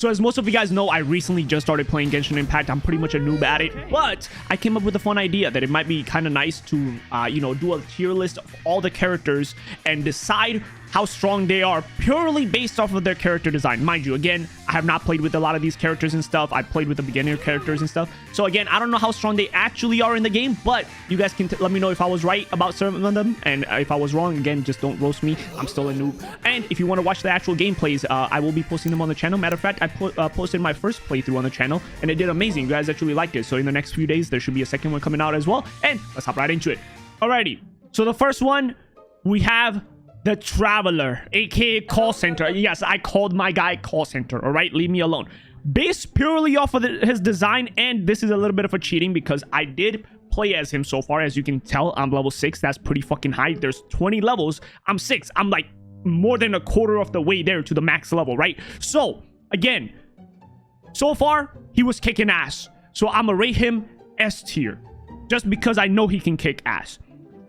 So as most of you guys know, I recently just started playing Genshin Impact. I'm pretty much a noob at it, but I came up with a fun idea that it might be kind of nice to, do a tier list of all the characters and decide how strong they are purely based off of their character design. Mind you, again, I have not played with a lot of these characters and stuff. I played with the beginner characters and stuff. So again, I don't know how strong they actually are in the game, but you guys can let me know if I was right about some of them. And if I was wrong, again, just don't roast me. I'm still a noob. And if you want to watch the actual gameplays, I will be posting them on the channel. Matter of fact, I posted my first playthrough on the channel and it did amazing. You guys actually liked it. So in the next few days, there should be a second one coming out as well. And let's hop right into it. Alrighty. So the first one, we have the Traveler, aka Call Center. Yes, I called my guy Call Center. All right, leave me alone. Based purely off of his design, and this is a little bit of a cheating because I did play as him so far. As you can tell, I'm level 6. That's pretty fucking high. There's 20 levels. I'm 6. I'm like more than a quarter of the way there to the max level, right? So again, so far he was kicking ass. So I'm gonna rate him S tier, just because I know he can kick ass.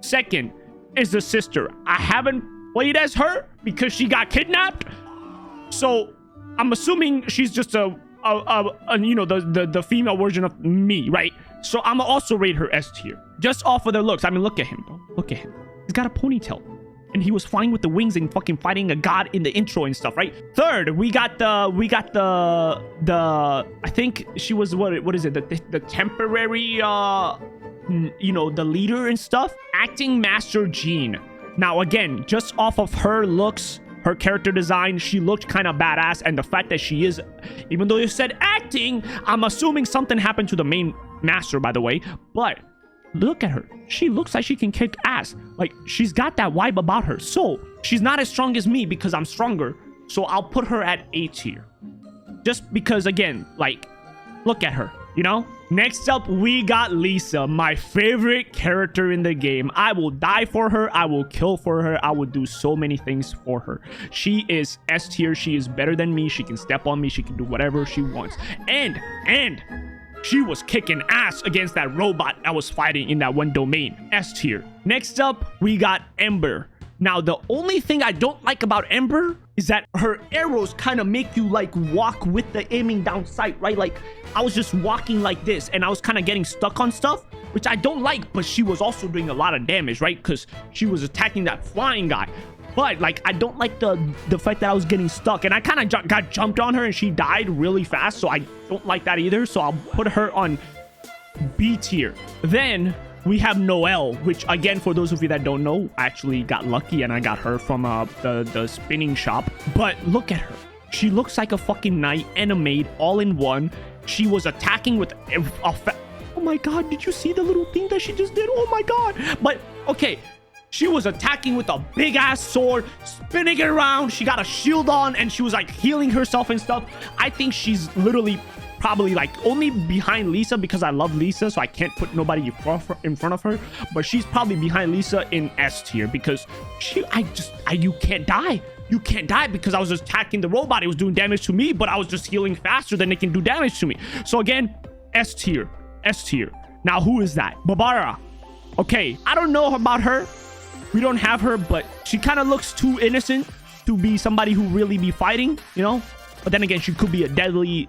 Second is the sister. I haven't played as her because she got kidnapped, so I'm assuming she's just the female version of me, right? So I'm gonna also rate her S tier just off of their looks. I mean, look at him, bro. Look at him. He's got a ponytail and he was flying with the wings and fucking fighting a god in the intro and stuff, right? Third, we got the I think she was what is it, the temporary the leader and stuff, acting master Jean. Now again, just off of her looks, her character design, she looked kind of badass. And the fact that she is, even though you said acting, I'm assuming something happened to the main master, by the way. But look at her. She looks like she can kick ass. Like, she's got that vibe about her. So she's not as strong as me because I'm stronger. So I'll put her at A tier. Just because, again, like, look at her, you know? Next up, we got Lisa, my favorite character in the game. I will die for her. I will kill for her. I will do so many things for her. She is S tier. She is better than me. She can step on me. She can do whatever she wants. And she was kicking ass against that robot that was fighting in that one domain. S tier. Next up, we got Ember. Now, the only thing I don't like about Ember is that her arrows kind of make you like walk with the aiming down sight, right? Like, I was just walking like this and I was kind of getting stuck on stuff, which I don't like, but she was also doing a lot of damage, right? Because she was attacking that flying guy. But like, I don't like the fact that I was getting stuck and I kind of got jumped on her and she died really fast. So I don't like that either. So I'll put her on B tier. Then we have Noelle, which again, for those of you that don't know, I actually got lucky and I got her from the spinning shop. But look at her. She looks like a fucking knight and a maid all in one. She was attacking with oh my god, did you see the little thing that she just did? Oh my god. But okay, she was attacking with a big ass sword, spinning it around. She got a shield on and she was like healing herself and stuff. I think she's literally probably like only behind Lisa because I love Lisa, so I can't put nobody in front of her, but she's probably behind Lisa in S tier because you can't die. You can't die because I was just attacking the robot. It was doing damage to me, but I was just healing faster than it can do damage to me. So again, S tier, S tier. Now, who is that? Barbara. Okay, I don't know about her. We don't have her, but she kind of looks too innocent to be somebody who really be fighting, you know? But then again, she could be a deadly,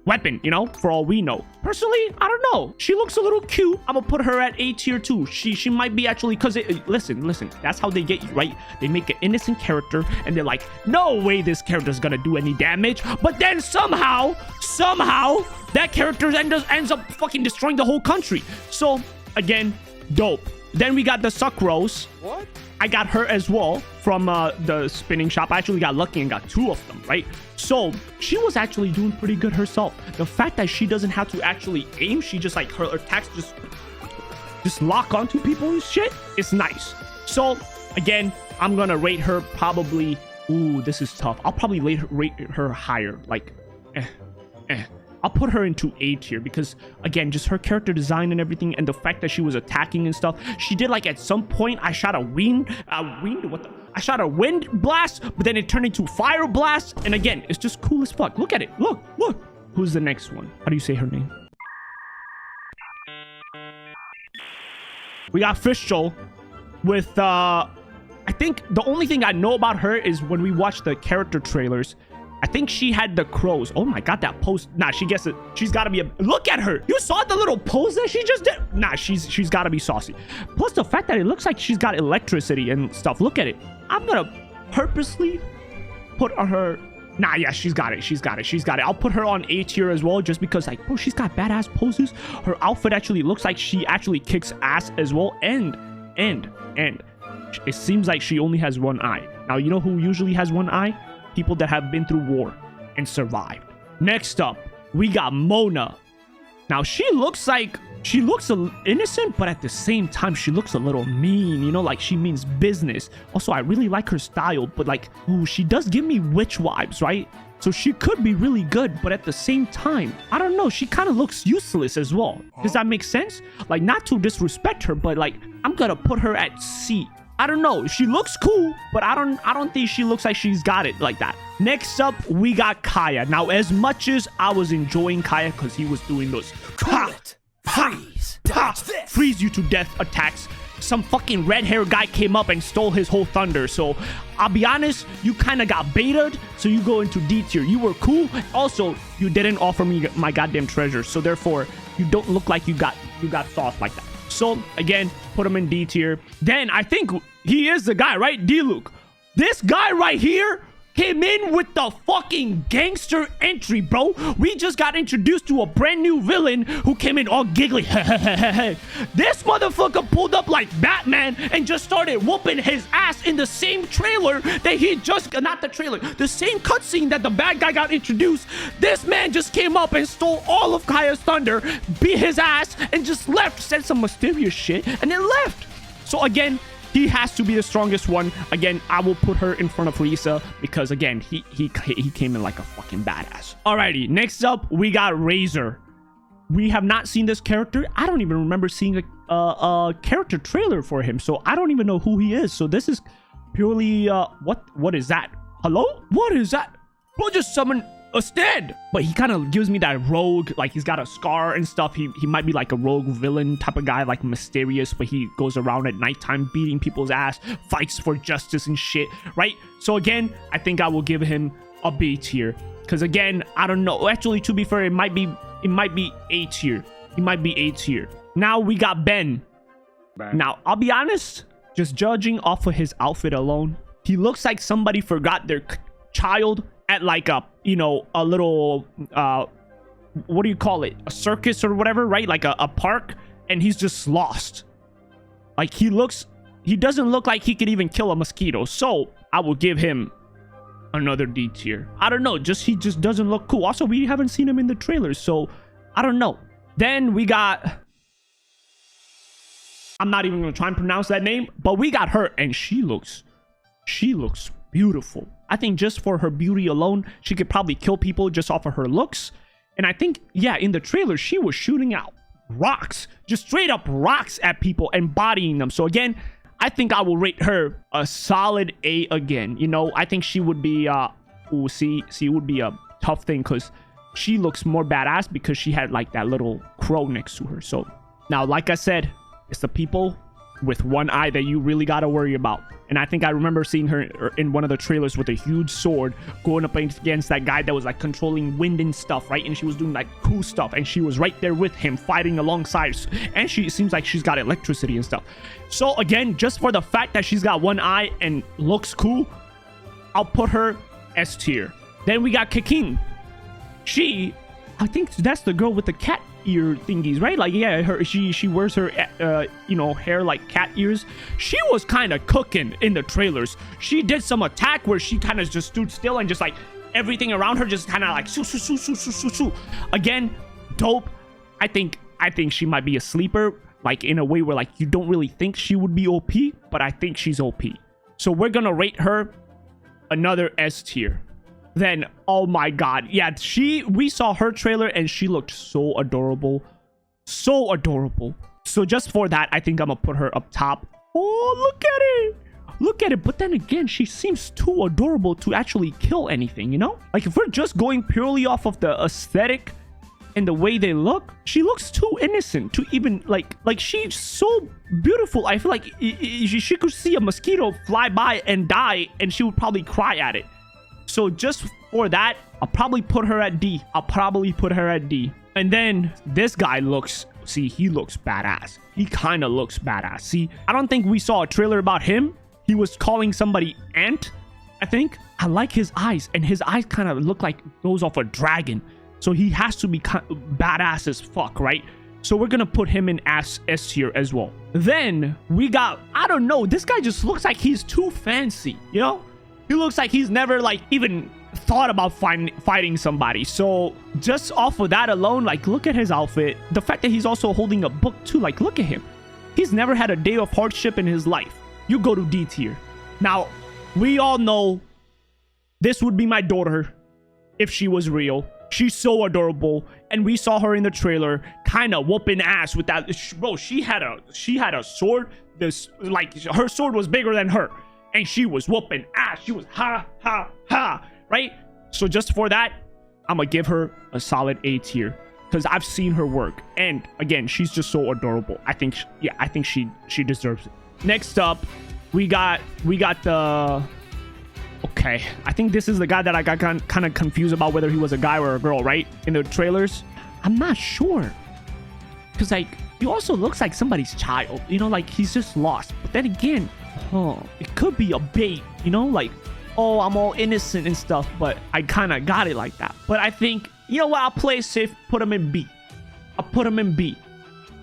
weapon, for all we know. Personally, I don't know. She looks a little cute. I'm gonna put her at A tier too. She might be actually, because listen, that's how they get you, right? They make an innocent character and they're like, no way this character's gonna do any damage. But then somehow, that character ends up fucking destroying the whole country. So again, dope. Then we got the Sucrose. What? I got her as well from the spinning shop. I actually got lucky and got 2 of them, right? So she was actually doing pretty good herself. The fact that she doesn't have to actually aim, she just like her attacks just lock onto people and shit. It's nice. So again, I'm gonna rate her probably. Ooh, this is tough. I'll probably rate her higher. Like, I'll put her into A tier because, again, just her character design and everything, and the fact that she was attacking and stuff. She did, like, at some point, I shot a wind blast, but then it turned into fire blast. And again, it's just cool as fuck. Look at it. Look. Who's the next one? How do you say her name? We got Fischl with, I think the only thing I know about her is when we watch the character trailers, I think she had the crows. Oh my god, that pose. Nah, she gets it. She's got to be a... Look at her. You saw the little pose that she just did? Nah, she's got to be saucy. Plus the fact that it looks like she's got electricity and stuff. Look at it. I'm going to purposely put her... Nah, yeah, she's got it. She's got it. She's got it. I'll put her on A tier as well, just because, like, bro, she's got badass poses. Her outfit actually looks like she actually kicks ass as well. And it seems like she only has one eye. Now, you know who usually has one eye? People that have been through war and survived. Next up, we got Mona. Now, she looks innocent, but at the same time, she looks a little mean, you know, like she means business. Also, I really like her style, but like, ooh, she does give me witch vibes, right? So she could be really good, but at the same time, I don't know, she kind of looks useless as well. Does that make sense? Like, not to disrespect her, but like, I'm gonna put her at C. I don't know. She looks cool, but I don't think she looks like she's got it like that. Next up, we got Kaya. Now, as much as I was enjoying Kaya because he was doing those freeze you to death attacks, some fucking red hair guy came up and stole his whole thunder. So I'll be honest, you kind of got baited, so you go into D tier. You were cool. Also, you didn't offer me my goddamn treasure, so therefore you don't look like you got sauce like that. So again, put him in D tier. Then I think he is the guy, right? D-Luke. This guy right here came in with the fucking gangster entry, bro. We just got introduced to a brand new villain who came in all giggly. This motherfucker pulled up like Batman and just started whooping his ass in the same trailer that he just... Not the trailer. The same cutscene that the bad guy got introduced. This man just came up and stole all of Kaya's thunder, beat his ass, and just left. Said some mysterious shit, and then left. So again... he has to be the strongest one. Again, I will put her in front of Risa because, again, he came in like a fucking badass. Alrighty, next up, we got Razor. We have not seen this character. I don't even remember seeing a character trailer for him, so I don't even know who he is. So this is purely, what is that? Hello? What is that? Bro, just summon a stand. But he kind of gives me that rogue, like he's got a scar and stuff. He might be like a rogue villain type of guy, like mysterious, but he goes around at nighttime beating people's ass, fights for justice and shit, right? So again, I think I will give him a B tier because again, I don't know. Actually, to be fair, it might be A tier. He might be A tier. Now we got Ben. Now I'll be honest, just judging off of his outfit alone, he looks like somebody forgot their child at like a, you know, a little what do you call it, a circus or whatever, right? Like a park, and he's just lost. Like he doesn't look like he could even kill a mosquito. So I will give him another D tier. I don't know, he just doesn't look cool. Also, we haven't seen him in the trailers, so I don't know. Then we got, I'm not even gonna try and pronounce that name, but we got her, and she looks beautiful. I think just for her beauty alone, she could probably kill people just off of her looks. And I think, yeah, in the trailer, she was shooting out rocks, just straight up rocks at people and bodying them. So again, I think I will rate her a solid A again. You know, I think she would be, it would be a tough thing because she looks more badass because she had like that little crow next to her. So now, like I said, it's the people with one eye that you really got to worry about. And I think I remember seeing her in one of the trailers with a huge sword going up against that guy that was like controlling wind and stuff, right? And she was doing like cool stuff, and she was right there with him fighting alongside, and she seems like she's got electricity and stuff. So again, just for the fact that she's got one eye and looks cool, I'll put her S tier. Then we got Kikin. I think that's the girl with the cat ear thingies, right? Like, yeah, she wears her you know, hair like cat ears. She was kind of cooking in the trailers. She did some attack where she kind of just stood still and just like everything around her just kind of like su. Again, dope. I think she might be a sleeper, like in a way where like you don't really think she would be OP, but I think she's OP. So we're gonna rate her another S tier. Then, oh my god, yeah, we saw her trailer and she looked so adorable. So just for that, I think I'm gonna put her up top. Oh, look at it. But then again, she seems too adorable to actually kill anything, you know? Like, if we're just going purely off of the aesthetic and the way they look, she looks too innocent to even like she's so beautiful. I feel like she could see a mosquito fly by and die and she would probably cry at it. So just for that, I'll probably put her at D. And then this guy looks, see, he looks badass. He kind of looks badass. See, I don't think we saw a trailer about him. He was calling somebody Ant, I think. I like his eyes, and his eyes kind of look like those of a dragon. So he has to be badass as fuck, right? So we're gonna put him in S tier as well. Then we got, I don't know, this guy just looks like he's too fancy, you know? He looks like he's never like even thought about fighting somebody. So just off of that alone, like look at his outfit. The fact that he's also holding a book too, like look at him. He's never had a day of hardship in his life. You go to D tier. Now, we all know this would be my daughter if she was real. She's so adorable, and we saw her in the trailer kind of whooping ass with that. Bro, she had a sword. This, like, her sword was bigger than her, and she was whooping ass. She was ha ha ha, right? So just for that, I'm gonna give her a solid A tier because I've seen her work, and again, she's just so adorable. I think she deserves it. Next up, we got the. Okay, I think this is the guy that I got kind of confused about whether he was a guy or a girl, right? In the trailers. I'm not sure. Because, like, he also looks like somebody's child. You know, like, he's just lost. But then again, it could be a bait, you know? Like, oh, I'm all innocent and stuff. But I kind of got it like that. But I think, you know what? I'll play it safe. Put him in B. I'll put him in B.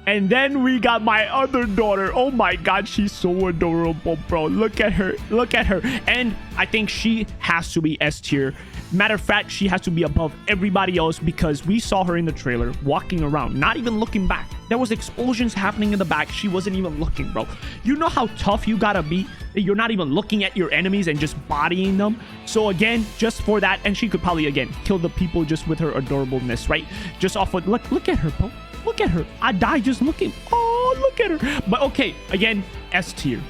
And then we got my other daughter. Oh my god, she's so adorable, bro. Look at her. Look at her. And I think she has to be S tier. Matter of fact, she has to be above everybody else because we saw her in the trailer walking around, not even looking back. There was explosions happening in the back. She wasn't even looking, bro. You know how tough you gotta be that you're not even looking at your enemies and just bodying them? So again, just for that, and she could probably, again, kill the people just with her adorableness, right? Just off of, look at her, bro. Look at her. I die just looking. Oh, look at her. But okay, again, S tier.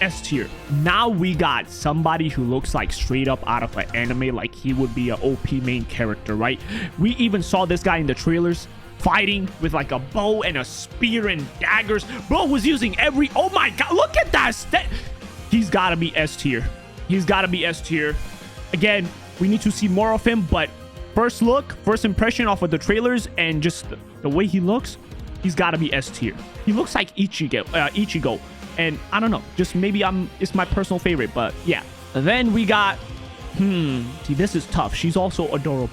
S tier. Now we got somebody who looks like straight up out of an anime, like he would be an OP main character, right? We even saw this guy in the trailers fighting with like a bow and a spear and daggers. Bro was using every... Oh my god, look at that. He's gotta be S tier. He's gotta be S tier. Again, we need to see more of him, but first look, first impression off of the trailers and just the way he looks, he's got to be S tier. He looks like Ichigo. And I don't know, just maybe it's my personal favorite, but yeah. Then we got, see, this is tough. She's also adorable,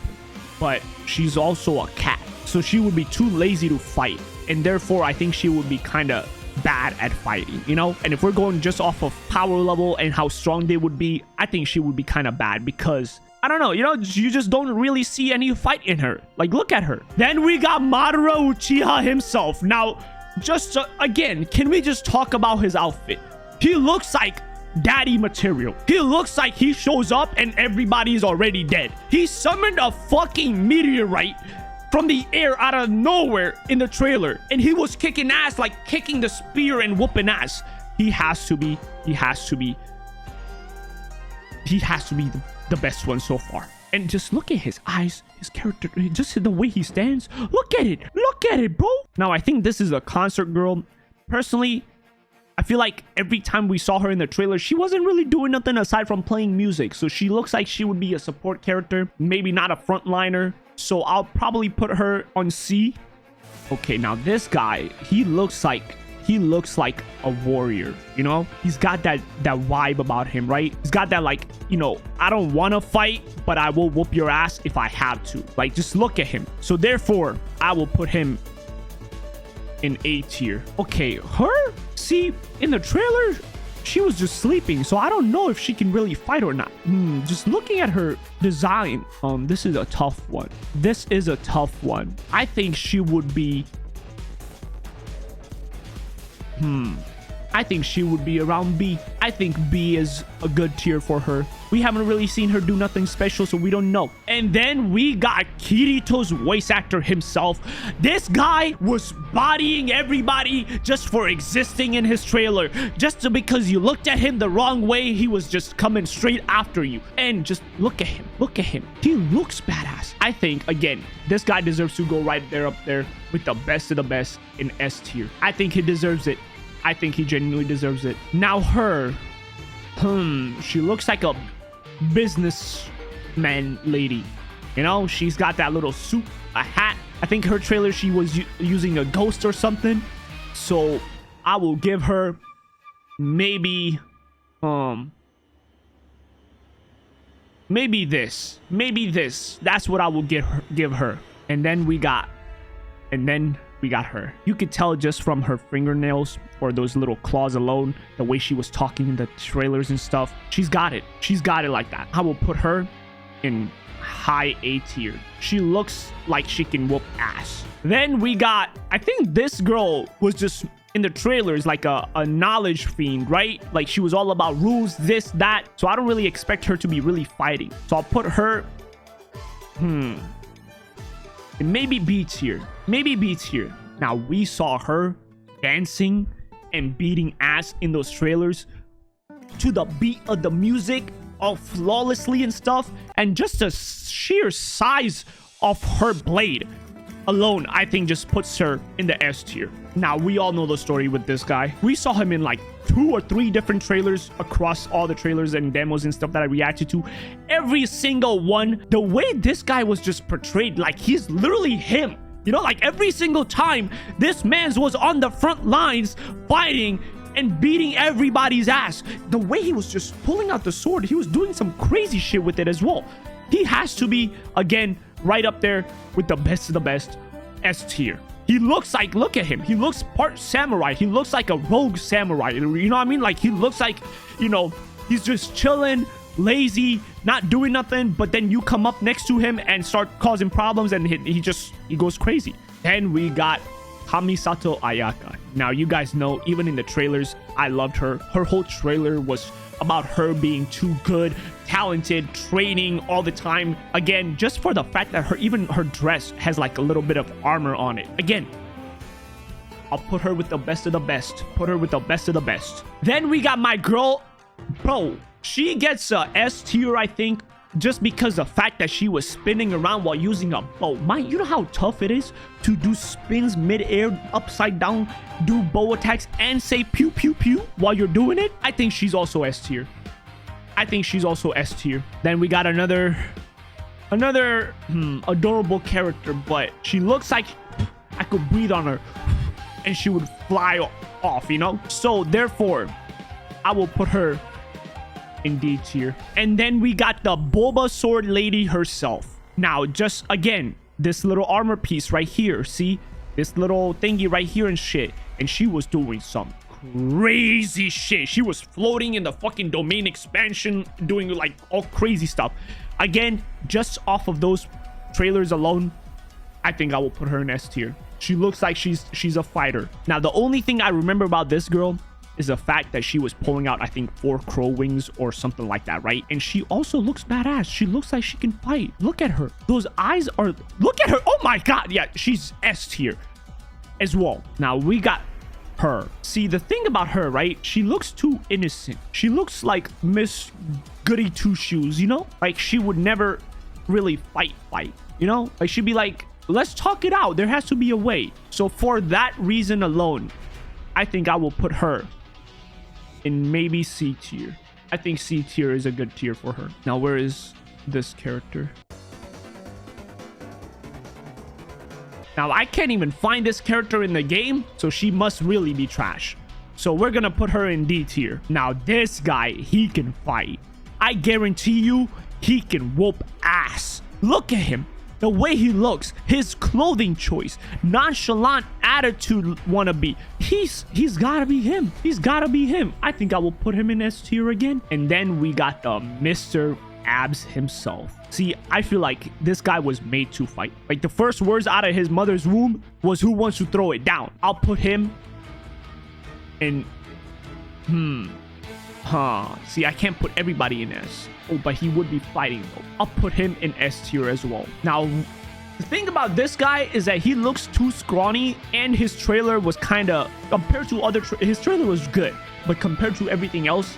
but she's also a cat. So she would be too lazy to fight. And therefore, I think she would be kind of bad at fighting, you know? And if we're going just off of power level and how strong they would be, I think she would be kind of bad because... I don't know, you know, you just don't really see any fight in her. Like, look at her. Then we got Madara Uchiha himself. Now, just again, can we just talk about his outfit? He looks like daddy material. He looks like he shows up and everybody's already dead. He summoned a fucking meteorite from the air out of nowhere in the trailer. And he was kicking ass, like kicking the spear and whooping ass. He has to be the best one so far. And just look at his eyes, his character, just the way he stands. Look at it, bro. Now I think this is a concert girl. Personally, I feel like every time we saw her in the trailer, she wasn't really doing nothing aside from playing music. So she looks like she would be a support character, maybe not a frontliner. So I'll probably put her on C. Okay, now this guy, he looks like a warrior, you know? He's got that vibe about him, right? He's got that, like, you know, I don't want to fight, but I will whoop your ass if I have to. Like, just look at him. So therefore, I will put him in A tier. Okay, her? See, in the trailer, she was just sleeping, so I don't know if she can really fight or not. Just looking at her design, this is a tough one. I think she would be... I think she would be around B. I think B is a good tier for her. We haven't really seen her do nothing special, so we don't know. And then we got Kirito's voice actor himself. This guy was bodying everybody just for existing in his trailer. Just because you looked at him the wrong way, he was just coming straight after you. And just look at him. He looks badass. I think, again, this guy deserves to go right there up there with the best of the best in S tier. I think he deserves it. I think he genuinely deserves it. Now her, she looks like a business man lady. You know, she's got that little suit, a hat. I think her trailer, she was using a ghost or something. So I will give her maybe this. That's what I will give her. And then we got her. You could tell just from her fingernails or those little claws alone, the way she was talking in the trailers and stuff. She's got it like that. I will put her in high A tier. She looks like she can whoop ass. Then we got, I think this girl was just in the trailers like a knowledge fiend, right? Like she was all about rules, this, that. So I don't really expect her to be really fighting. So I'll put her in maybe B tier. Now we saw her dancing and beating ass in those trailers to the beat of the music, all flawlessly and stuff, and just the sheer size of her blade alone, I think, just puts her in the S tier. Now we all know the story with this guy. We saw him in like 2 or 3 different trailers across all the trailers and demos and stuff that I reacted to. Every single one, the way this guy was just portrayed, like he's literally him. You know, like every single time this man was on the front lines fighting and beating everybody's ass. The way he was just pulling out the sword, he was doing some crazy shit with it as well. He has to be, again, right up there with the best of the best, S tier. He looks like, look at him. He looks part samurai. He looks like a rogue samurai. You know what I mean? Like he looks like, you know, he's just chilling, lazy, not doing nothing. But then you come up next to him and start causing problems and he goes crazy. Then we got Kamisato Ayaka. Now you guys know, even in the trailers, I loved her. Her whole trailer was about her being too good, talented, training all the time. Again, just for the fact that even her dress has like a little bit of armor on it. Again, I'll put her with the best of the best. Then we got my girl, bro. She gets a S tier, I think, just because the fact that she was spinning around while using a bow. You know how tough it is to do spins mid-air, upside down, do bow attacks, and say pew pew pew while you're doing it? I think she's also S tier. Then we got another adorable character, but she looks like I could breathe on her and she would fly off, you know? So therefore, I will put her in D tier. And then we got the Boba sword lady herself. Now, just again, this little armor piece right here, see this little thingy right here and shit, and she was doing some crazy shit. She was floating in the fucking domain expansion, doing like all crazy stuff. Again, just off of those trailers alone, I think I will put her in S tier. She looks like she's a fighter. Now, the only thing I remember about this girl is the fact that she was pulling out, I think, 4 crow wings or something like that, right? And she also looks badass. She looks like she can fight. Look at her. Those eyes are... Look at her. Oh my god. Yeah, she's S tier as well. Now, we got her. See, the thing about her, right? She looks too innocent. She looks like Miss Goody Two Shoes, you know? Like, she would never really fight, you know? Like, she'd be like, let's talk it out. There has to be a way. So, for that reason alone, I think I will put her in maybe C tier. I think C tier is a good tier for her. Now, where is this character? Now, I can't even find this character in the game, so she must really be trash. So we're gonna put her in D tier. Now, this guy, he can fight. I guarantee you, he can whoop ass. Look at him. The way he looks, his clothing choice, nonchalant attitude wannabe. He's gotta be him. I think I will put him in S tier again. And then we got the Mr. Abs himself. See, I feel like this guy was made to fight. Like, the first words out of his mother's womb was, who wants to throw it down? I'll put him in... See, I can't put everybody in S. Oh, but he would be fighting though. I'll put him in S tier as well. Now, the thing about this guy is that he looks too scrawny, and his trailer was kind of, compared to other, his trailer was good, but compared to everything else,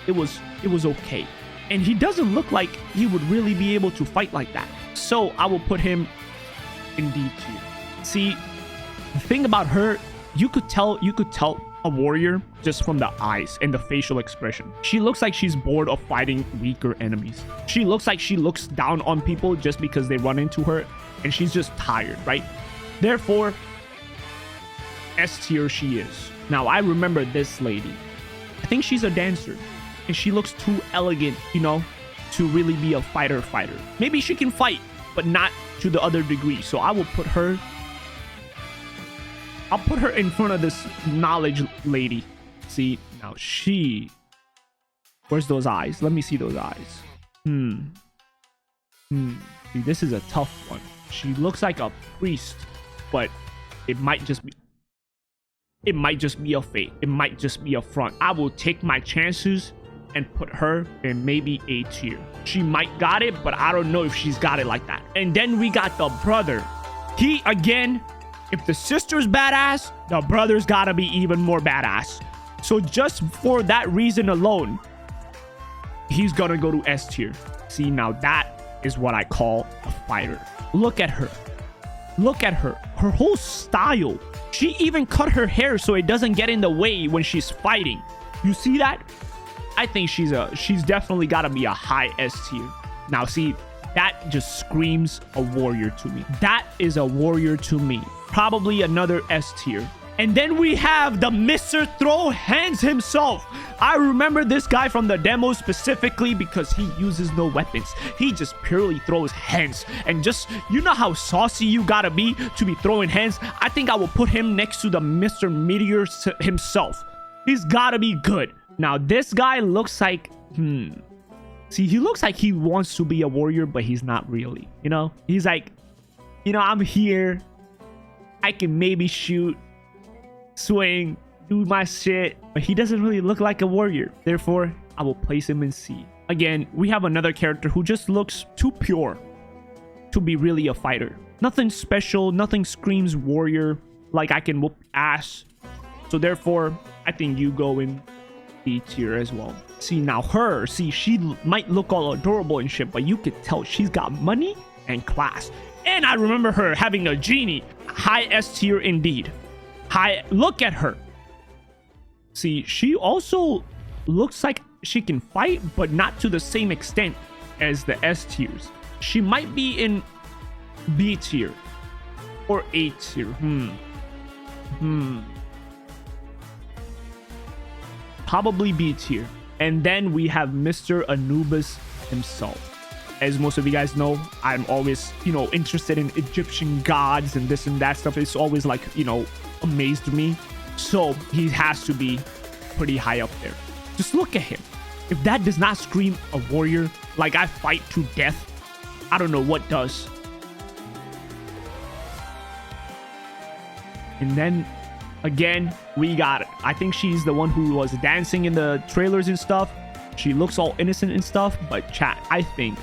it was okay. And he doesn't look like he would really be able to fight like that. So I will put him in D tier. See, the thing about her, you could tell a warrior just from the eyes and the facial expression. She looks like she's bored of fighting weaker enemies. She looks like she looks down on people just because they run into her and she's just tired, right? Therefore, S tier she is. Now, I remember this lady. I think she's a dancer and she looks too elegant, you know, to really be a fighter. Maybe she can fight, but not to the other degree. So I will put her... I'll put her in front of this knowledge lady. See, now she... Where's those eyes? Let me see those eyes. See, this is a tough one. She looks like a priest, but it might just be... It might just be a fake. It might just be a front. I will take my chances and put her in maybe A tier. She might got it, but I don't know if she's got it like that. And then we got the brother. He, again... If the sister's badass, the brother's gotta be even more badass. So just for that reason alone, he's gonna go to S tier. See, now that is what I call a fighter. Look at her. Look at her. Her whole style. She even cut her hair so it doesn't get in the way when she's fighting. You see that? I think she's definitely gotta be a high S tier. Now see, that just screams a warrior to me. That is a warrior to me. Probably another S tier. And then we have the Mr. Throw Hands himself. I remember this guy from the demo specifically because he uses no weapons. He just purely throws hands. And just, you know how saucy you gotta be to be throwing hands? I think I will put him next to the Mr. Meteor himself. He's gotta be good. Now, this guy looks like... See, he looks like he wants to be a warrior, but he's not really. You know? He's like, you know, I'm here. I can maybe shoot, swing, do my shit, but he doesn't really look like a warrior. Therefore, I will place him in C. Again, we have another character who just looks too pure to be really a fighter. Nothing special, nothing screams warrior, like I can whoop ass. So therefore, I think you go in B tier as well. See, now her, see, she might look all adorable and shit, but you could tell she's got money and class. And I remember her having a genie. High S tier indeed. High, look at her. See, she also looks like she can fight, but not to the same extent as the S tiers. She might be in B tier or A tier. Probably B tier. And then we have Mr. Anubis himself. As most of you guys know, I'm always, you know, interested in Egyptian gods and this and that stuff. It's always like, you know, amazed me. So he has to be pretty high up there. Just look at him. If that does not scream a warrior, like I fight to death, I don't know what does. And then again, we got it. I think she's the one who was dancing in the trailers and stuff. She looks all innocent and stuff, but chat, I think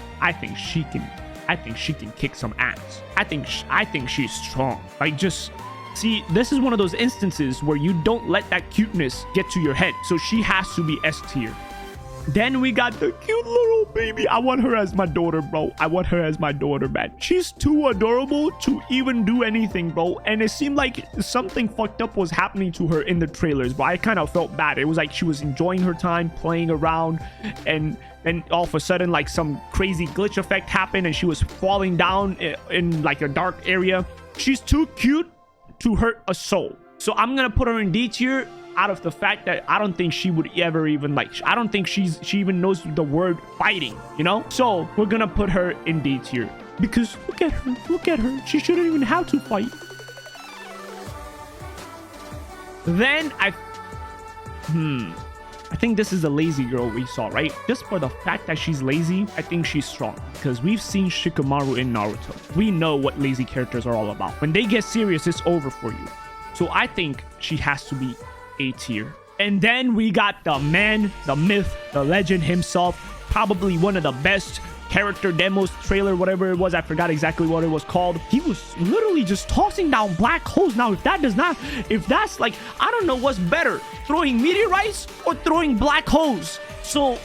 she can kick some ass. I think she's strong. Like, just see, this is one of those instances where you don't let that cuteness get to your head. So she has to be S tier. Then we got the cute little baby. I want her as my daughter, bro. I want her as my daughter, man. She's too adorable to even do anything, bro. And it seemed like something fucked up was happening to her in the trailers, but I kind of felt bad. It was like she was enjoying her time playing around, and then all of a sudden, like, some crazy glitch effect happened and she was falling down in like a dark area. She's too cute to hurt a soul. So I'm gonna put her in D tier, out of the fact that I don't think she would ever even, like, I don't think she even knows the word fighting, you know? So we're gonna put her in D tier because look at her. She shouldn't even have to fight. Then I think this is the lazy girl we saw, right? Just for the fact that she's lazy, I think she's strong because we've seen Shikamaru in Naruto. We know what lazy characters are all about. When they get serious, it's over for you. So I think she has to be A tier. And then we got the man, the myth, the legend himself, probably one of the best character demos, trailer, whatever it was. I forgot exactly what it was called. He was literally just tossing down black holes. Now, if that's like, I don't know what's better, throwing meteorites or throwing black holes. So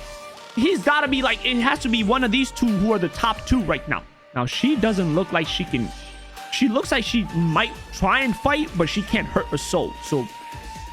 he's got to be like, it has to be one of these two who are the top two right now. Now, she doesn't look like she can. She looks like she might try and fight, but she can't hurt her soul. So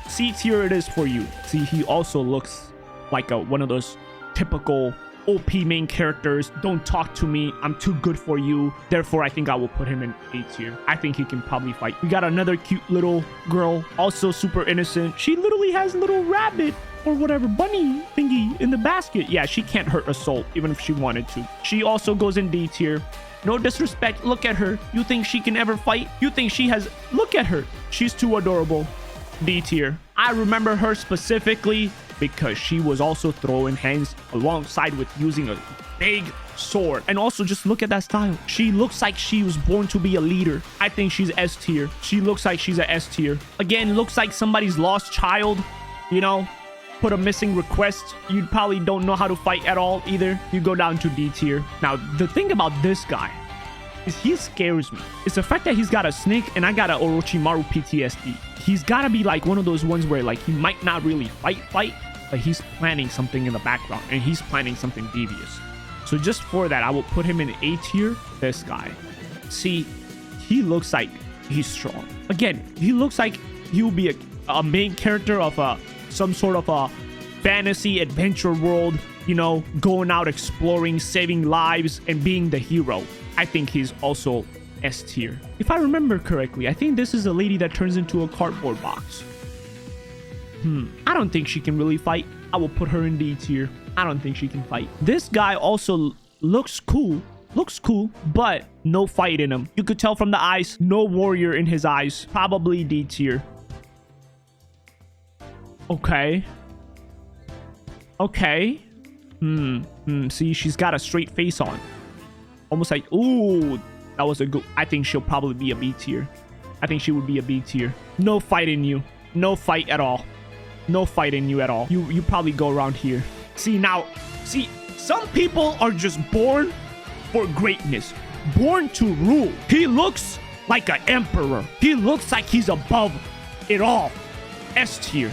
C tier it is for you. See, he also looks like one of those typical OP main characters. Don't talk to me, I'm too good for you. Therefore, I think I will put him in A tier. I think he can probably fight. We got another cute little girl, also super innocent. She literally has a little rabbit or whatever bunny thingy in the basket. Yeah, she can't hurt a soul even if she wanted to. She also goes in D tier. No disrespect, look at her. You think she can ever fight? You think she has... Look at her, she's too adorable. D tier. I remember her specifically because she was also throwing hands alongside with using a big sword. And also just look at that style. She looks like she was born to be a leader. I think she's S tier. She looks like she's a S tier. Again, looks like somebody's lost child, you know, put a missing request. You probably don't know how to fight at all either. You go down to D tier. Now, the thing about this guy is he scares me. It's the fact that he's got a snake and I got an Orochimaru PTSD. He's gotta be like one of those ones where like he might not really fight, but he's planning something in the background and he's planning something devious. So just for that, I will put him in A tier. This guy. See, he looks like he's strong. Again, he looks like he'll be a main character of some sort of a fantasy adventure world, you know, going out exploring, saving lives, and being the hero. I think he's also S tier. If I remember correctly, I think this is a lady that turns into a cardboard box. I don't think she can really fight. I will put her in D tier. I don't think she can fight. This guy also looks cool. But no fight in him. You could tell from the eyes, no warrior in his eyes. Probably D tier. Okay. See, she's got a straight face on. Almost like, ooh, that was a good... I think she'll probably be a B tier. I think she would be a B tier. No fight in you. No fight at all. No fight in you at all. You probably go around here. See, now, some people are just born for greatness. Born to rule. He looks like an emperor. He looks like he's above it all. S tier.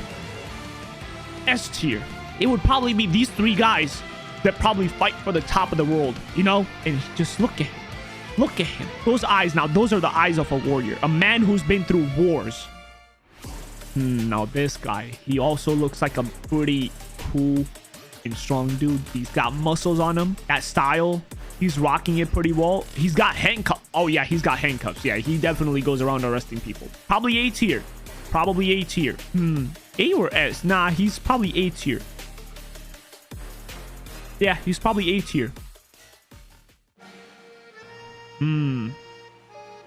S tier. It would probably be these three guys that probably fight for the top of the world, you know? And just look at him. Look at him. Those eyes, now those are the eyes of a warrior. A man who's been through wars. Now this guy, he also looks like a pretty cool and strong dude. He's got muscles on him. That style, he's rocking it pretty well. He's got handcuffs. Oh yeah, he's got handcuffs. Yeah, he definitely goes around arresting people. Probably A tier. Probably A tier. A or S? Nah, he's probably A tier. Yeah, he's probably A tier.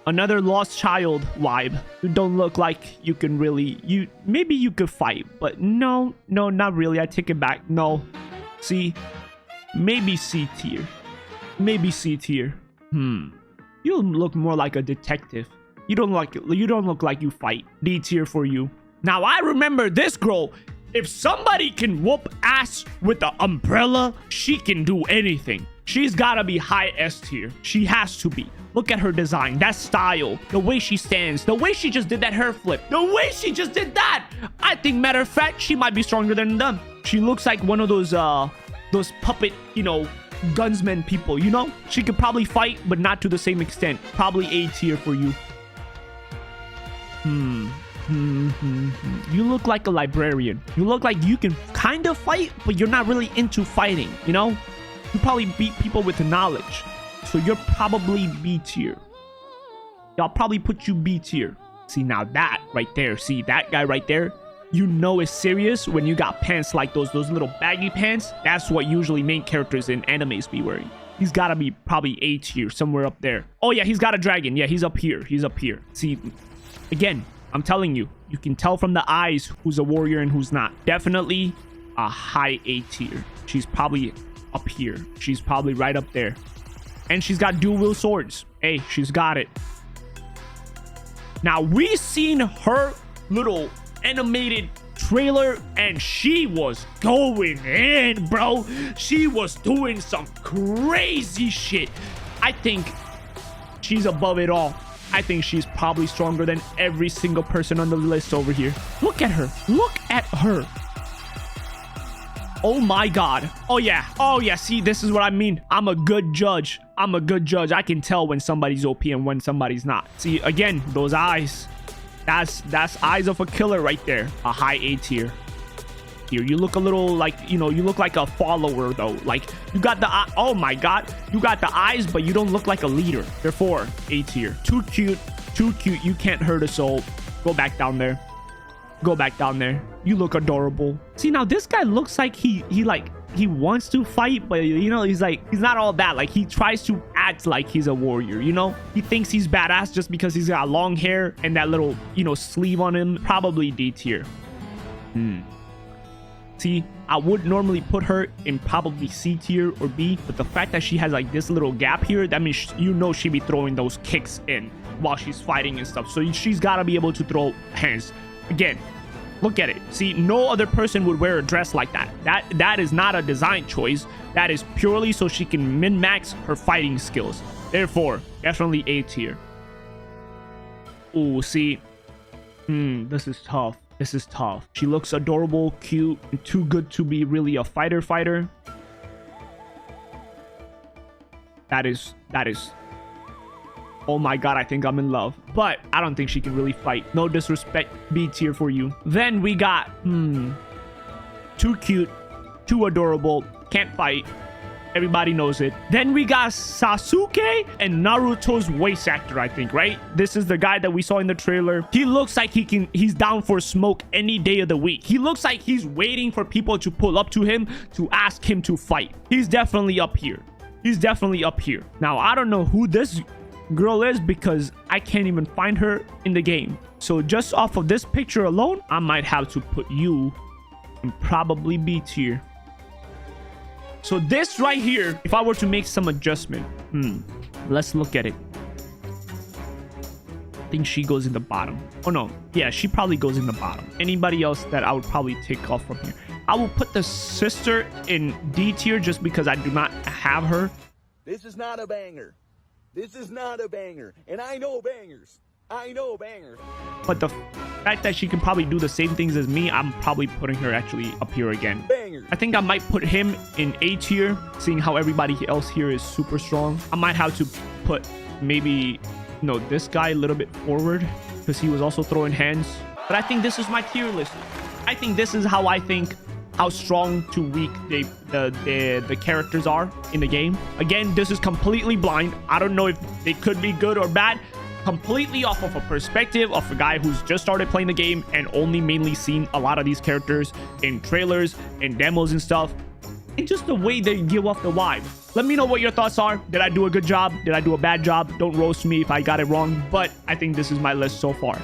Another lost child vibe. You don't look like you can really... Maybe you could fight, but no, not really. I take it back. No. See? Maybe C tier. Maybe C tier. You look more like a detective. You don't look like you fight. D tier for you. Now, I remember this girl. If somebody can whoop ass with the umbrella, she can do anything. She's gotta be high S tier. She has to be. Look at her design, that style, the way she stands, the way she just did that hair flip, the way she just did that. I think, matter of fact, she might be stronger than them. She looks like one of those puppet, you know, gunsmen people, you know? She could probably fight, but not to the same extent. Probably A tier for you. You look like a librarian. You look like you can kind of fight, but you're not really into fighting, you know? You probably beat people with knowledge. So you're probably B tier. Y'all probably put you B tier. See, now that right there, see that guy right there, you know it's serious when you got pants like those little baggy pants. That's what usually main characters in animes be wearing. He's gotta be probably A tier, somewhere up there. Oh yeah, he's got a dragon. Yeah, he's up here. He's up here. See, again, I'm telling you, you can tell from the eyes who's a warrior and who's not. Definitely a high A tier. She's probably up here. She's probably right up there. And she's got dual wield swords. Hey, she's got it. Now, we seen her little animated trailer and she was going in, bro. She was doing some crazy shit. I think she's above it all. I think she's probably stronger than every single person on the list over here. Look at her. Look at her. Oh my god. Oh yeah, see, this is what I mean. I'm a good judge. I can tell when somebody's OP and when somebody's not. See, again, those eyes. That's eyes of a killer right there. A high A tier. Here, you look a little like, you know, you look like a follower though. Like you got the oh my god, you got the eyes, but you don't look like a leader. Therefore, A tier. Too cute, too cute. You can't hurt a soul. Go back down there. Go back down there. You look adorable. See, now this guy looks like he wants to fight, but you know, he's not all that. Like he tries to act like he's a warrior, you know? He thinks he's badass just because he's got long hair and that little, you know, sleeve on him. Probably D tier. See, I would normally put her in probably C tier or B, but the fact that she has like this little gap here, that means you know she'd be throwing those kicks in while she's fighting and stuff. So she's got to be able to throw hands. Again, look at it. See, no other person would wear a dress like that. That is not a design choice. That is purely so she can min-max her fighting skills. Therefore, definitely A tier. Oh, see, this is tough. This is tough. She looks adorable, cute, and too good to be really a fighter. That is. Oh my god, I think I'm in love. But I don't think she can really fight. No disrespect, B tier for you. Then we got, too cute, too adorable, can't fight. Everybody knows it. Then we got Sasuke and Naruto's voice actor, I think, right? This is the guy that we saw in the trailer. He looks like he's down for smoke any day of the week. He looks like he's waiting for people to pull up to him to ask him to fight. He's definitely up here. He's definitely up here. Now, I don't know who this girl is because I can't even find her in the game. So just off of this picture alone, I might have to put you in probably B tier. So this right here, if I were to make some adjustment, let's look at it. I think she goes in the bottom. Oh no, yeah, she probably goes in the bottom. Anybody else that I would probably take off from here? I will put the sister in D tier just because I do not have her. This is not a banger. This is not a banger. And I know bangers. I know bangers. But the fact that she can probably do the same things as me, I'm probably putting her actually up here again. Bangers. I think I might put him in A tier, seeing how everybody else here is super strong. I might have to put maybe, no, this guy a little bit forward because he was also throwing hands. But I think this is my tier list. I think this is how I think how strong to weak the characters are in the game. Again, this is completely blind. I don't know if they could be good or bad. Completely off of a perspective of a guy who's just started playing the game and only mainly seen a lot of these characters in trailers and demos and stuff, and just the way they give off the vibe. Let me know what your thoughts are. Did I do a good job? Did I do a bad job? Don't roast me if I got it wrong, but I think this is my list so far.